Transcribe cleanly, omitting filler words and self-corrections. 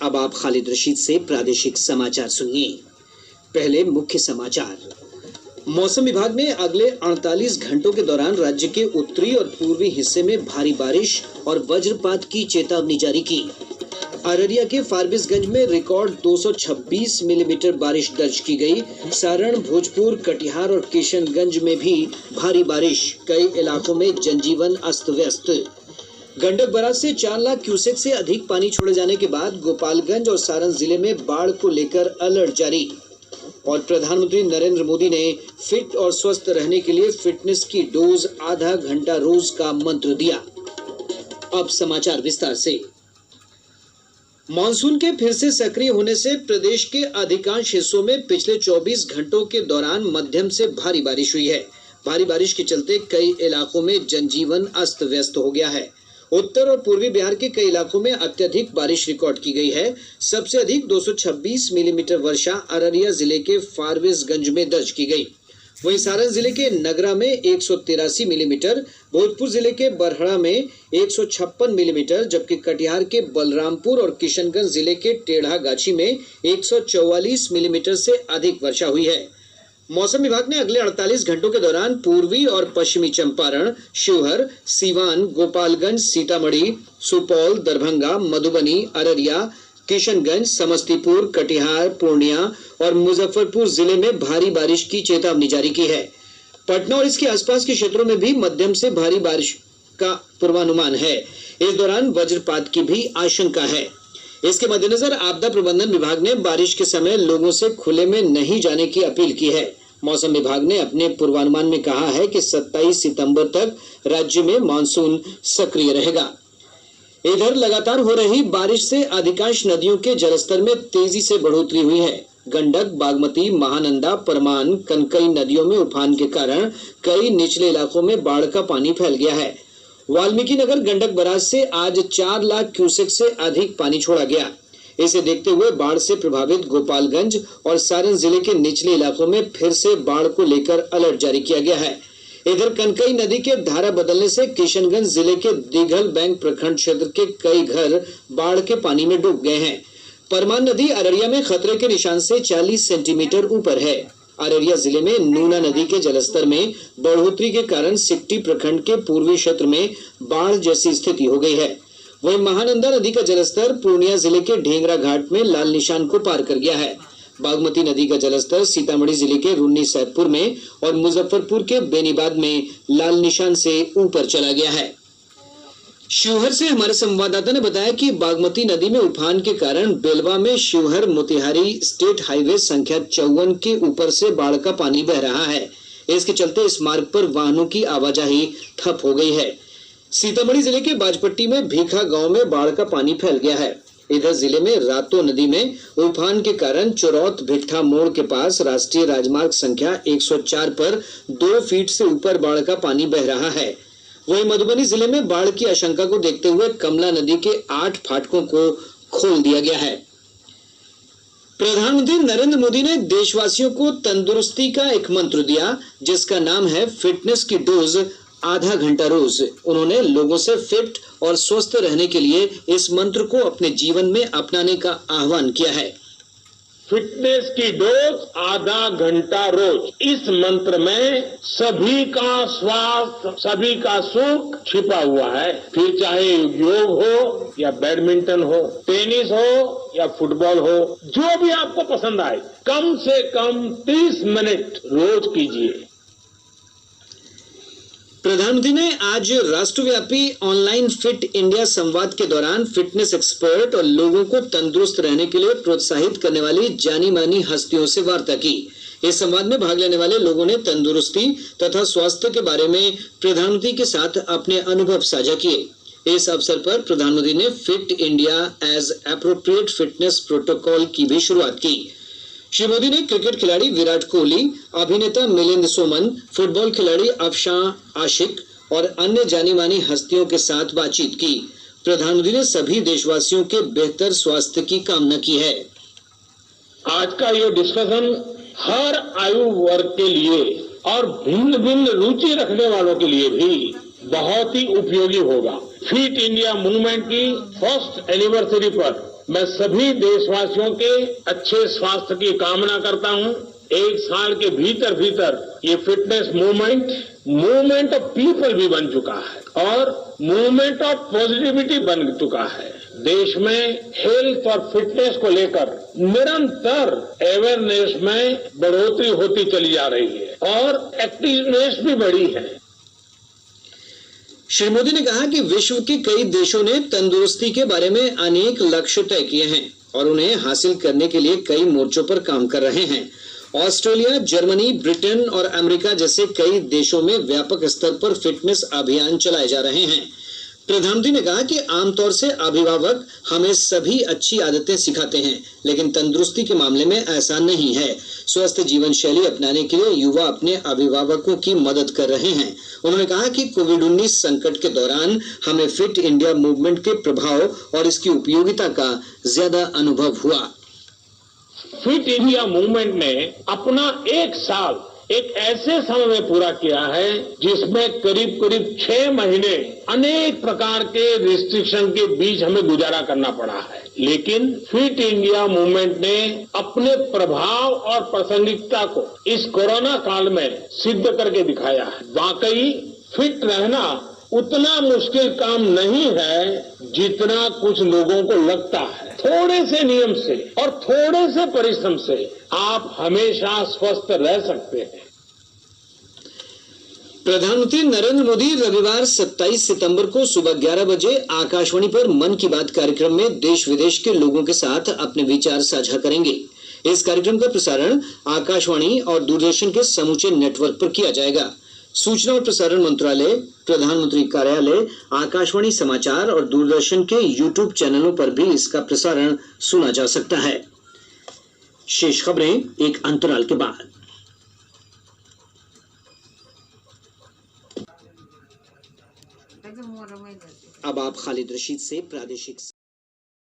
अब आप खालिद रशीद से प्रादेशिक समाचार सुनिए। पहले मुख्य समाचार। मौसम विभाग ने अगले 48 घंटों के दौरान राज्य के उत्तरी और पूर्वी हिस्से में भारी बारिश और वज्रपात की चेतावनी जारी की। अररिया के फारबिसगंज में रिकॉर्ड 226 मिलीमीटर बारिश दर्ज की गई। सारण, भोजपुर, कटिहार और किशनगंज में भी भारी बारिश, कई इलाकों में जनजीवन अस्त व्यस्त। गंडक बराज से 4 लाख क्यूसेक से अधिक पानी छोड़े जाने के बाद गोपालगंज और सारण जिले में बाढ़ को लेकर अलर्ट जारी। और प्रधानमंत्री नरेंद्र मोदी ने फिट और स्वस्थ रहने के लिए फिटनेस की डोज आधा घंटा रोज का मंत्र दिया। अब समाचार विस्तार से। मानसून के फिर से सक्रिय होने से प्रदेश के अधिकांश हिस्सों में पिछले 24 घंटों के दौरान मध्यम से भारी बारिश हुई है। भारी बारिश के चलते कई इलाकों में जनजीवन अस्त व्यस्त हो गया है। उत्तर और पूर्वी बिहार के कई इलाकों में अत्यधिक बारिश रिकॉर्ड की गई है। सबसे अधिक 226 मिलीमीटर वर्षा अररिया जिले के फारबिसगंज में दर्ज की गई। वहीं सारण जिले के नगरा में 183 मिलीमीटर, भोजपुर जिले के बरहड़ा में 156 मिलीमीटर, जबकि कटिहार के बलरामपुर और किशनगंज जिले के टेढ़ागाछी में 144 मिलीमीटर से अधिक वर्षा हुई है। मौसम विभाग ने अगले 48 घंटों के दौरान पूर्वी और पश्चिमी चंपारण, शिवहर, सीवान, गोपालगंज, सीतामढ़ी, सुपौल, दरभंगा, मधुबनी, अररिया, किशनगंज, समस्तीपुर, कटिहार, पूर्णिया और मुजफ्फरपुर जिले में भारी बारिश की चेतावनी जारी की है। पटना और इसके आसपास के क्षेत्रों में भी मध्यम से भारी बारिश का पूर्वानुमान है। इस दौरान वज्रपात की भी आशंका है। इसके मद्देनजर आपदा प्रबंधन विभाग ने बारिश के समय लोगों से खुले में नहीं जाने की अपील की है। मौसम विभाग ने अपने पूर्वानुमान में कहा है कि 27 सितंबर तक राज्य में मानसून सक्रिय रहेगा। इधर लगातार हो रही बारिश से अधिकांश नदियों के जलस्तर में तेजी से बढ़ोतरी हुई है। गंडक, बागमती, महानंदा, परमान, कनकई नदियों में उफान के कारण कई निचले इलाकों में बाढ़ का पानी फैल गया है। वाल्मीकि नगर गंडक बराज से आज 4 लाख क्यूसेक से अधिक पानी छोड़ा गया। इसे देखते हुए बाढ़ से प्रभावित गोपालगंज और सारण जिले के निचले इलाकों में फिर से बाढ़ को लेकर अलर्ट जारी किया गया है। इधर कनकई नदी के धारा बदलने से किशनगंज जिले के दिघल बैंक प्रखंड क्षेत्र के कई घर बाढ़ के पानी में डूब गए हैं। परमान नदी अररिया में खतरे के निशान से 40 सेंटीमीटर ऊपर है। अररिया जिले में नूना नदी के जलस्तर में बढ़ोतरी के कारण सिकटी प्रखंड के पूर्वी क्षेत्र में बाढ़ जैसी स्थिति हो गई है। वहीं महानंदा नदी का जलस्तर पूर्णिया जिले के ढेंगरा घाट में लाल निशान को पार कर गया है। बागमती नदी का जलस्तर सीतामढ़ी जिले के रुन्नी सैदपुर में और मुजफ्फरपुर के बेनीबाद में लाल निशान से ऊपर चला गया है। शिवहर से हमारे संवाददाता ने बताया कि बागमती नदी में उफान के कारण बेलवा में शिवहर मोतिहारी स्टेट हाईवे संख्या 54 के ऊपर से बाढ़ का पानी बह रहा है। इसके चलते इस मार्ग पर वाहनों की आवाजाही ठप हो गई है। सीतामढ़ी जिले के बाजपट्टी में भीखा गांव में बाढ़ का पानी फैल गया है। इधर जिले में रातो नदी में उफान के कारण चोरौत भिट्ठा मोड़ के पास राष्ट्रीय राजमार्ग संख्या 104 पर 2 फीट से ऊपर बाढ़ का पानी बह रहा है। वहीं मधुबनी जिले में बाढ़ की आशंका को देखते हुए कमला नदी के 8 फाटकों को खोल दिया गया है। प्रधानमंत्री नरेंद्र मोदी ने देशवासियों को तंदुरुस्ती का एक मंत्र दिया, जिसका नाम है फिटनेस की डोज आधा घंटा रोज। उन्होंने लोगों से फिट और स्वस्थ रहने के लिए इस मंत्र को अपने जीवन में अपनाने का आह्वान किया है। फिटनेस की डोज आधा घंटा रोज। इस मंत्र में सभी का स्वास्थ्य, सभी का सुख छिपा हुआ है। फिर चाहे योग हो या बैडमिंटन हो, टेनिस हो या फुटबॉल हो, जो भी आपको पसंद आए, कम से कम 30 मिनट रोज कीजिए। प्रधानमंत्री ने आज राष्ट्रव्यापी ऑनलाइन फिट इंडिया संवाद के दौरान फिटनेस एक्सपर्ट और लोगों को तंदुरुस्त रहने के लिए प्रोत्साहित करने वाली जानी मानी हस्तियों से वार्ता की। इस संवाद में भाग लेने वाले लोगों ने तंदुरुस्ती तथा स्वास्थ्य के बारे में प्रधानमंत्री के साथ अपने अनुभव साझा किए। इस अवसर पर प्रधानमंत्री ने fit India as appropriate fitness protocol की भी शुरुआत की। श्री मोदी ने क्रिकेट खिलाड़ी विराट कोहली, अभिनेता मिलिंद सोमन, फुटबॉल खिलाड़ी अफशान आशिक और अन्य जानी मानी हस्तियों के साथ बातचीत की। प्रधानमंत्री ने सभी देशवासियों के बेहतर स्वास्थ्य की कामना की है। आज का ये डिस्कशन हर आयु वर्ग के लिए और भिन्न भिन्न रुचि रखने वालों के लिए भी बहुत ही उपयोगी होगा। फिट इंडिया मूवमेंट की फर्स्ट एनिवर्सरी पर मैं सभी देशवासियों के अच्छे स्वास्थ्य की कामना करता हूं। एक साल के भीतर भीतर ये फिटनेस मूवमेंट ऑफ पीपल भी बन चुका है और मूवमेंट ऑफ पॉजिटिविटी बन चुका है। देश में हेल्थ और फिटनेस को लेकर निरंतर अवेयरनेस में बढ़ोतरी होती चली जा रही है और एक्टिवनेस भी बढ़ी है। श्री मोदी ने कहा कि विश्व के कई देशों ने तंदुरुस्ती के बारे में अनेक लक्ष्य तय किए हैं और उन्हें हासिल करने के लिए कई मोर्चों पर काम कर रहे हैं। ऑस्ट्रेलिया, जर्मनी, ब्रिटेन और अमेरिका जैसे कई देशों में व्यापक स्तर पर फिटनेस अभियान चलाए जा रहे हैं। प्रधानमंत्री ने कहा कि आमतौर से अभिभावक हमें सभी अच्छी आदतें सिखाते हैं, लेकिन तंदुरुस्ती के मामले में ऐसा नहीं है। स्वस्थ जीवन शैली अपनाने के लिए युवा अपने अभिभावकों की मदद कर रहे हैं। उन्होंने कहा कि कोविड-19 संकट के दौरान हमें फिट इंडिया मूवमेंट के प्रभाव और इसकी उपयोगिता का ज्यादा अनुभव हुआ। फिट इंडिया मूवमेंट ने अपना एक साल एक ऐसे समय में पूरा किया है जिसमें करीब करीब 6 महीने अनेक प्रकार के रिस्ट्रिक्शन के बीच हमें गुजारा करना पड़ा है, लेकिन फिट इंडिया मूवमेंट ने अपने प्रभाव और प्रासंगिकता को इस कोरोना काल में सिद्ध करके दिखाया है। वाकई फिट रहना उतना मुश्किल काम नहीं है जितना कुछ लोगों को लगता है। थोड़े से नियम से और थोड़े से परिश्रम से आप हमेशा स्वस्थ रह सकते हैं। प्रधानमंत्री नरेंद्र मोदी रविवार 27 सितंबर को सुबह 11 बजे आकाशवाणी पर मन की बात कार्यक्रम में देश विदेश के लोगों के साथ अपने विचार साझा करेंगे। इस कार्यक्रम का प्रसारण आकाशवाणी और दूरदर्शन के समूचे नेटवर्क पर किया जाएगा। सूचना और प्रसारण मंत्रालय, प्रधानमंत्री कार्यालय, आकाशवाणी समाचार और दूरदर्शन के YouTube चैनलों पर भी इसका प्रसारण सुना जा सकता है। शेष खबरें एक अंतराल के बाद। अब आप खालिद रशीद से प्रादेशिक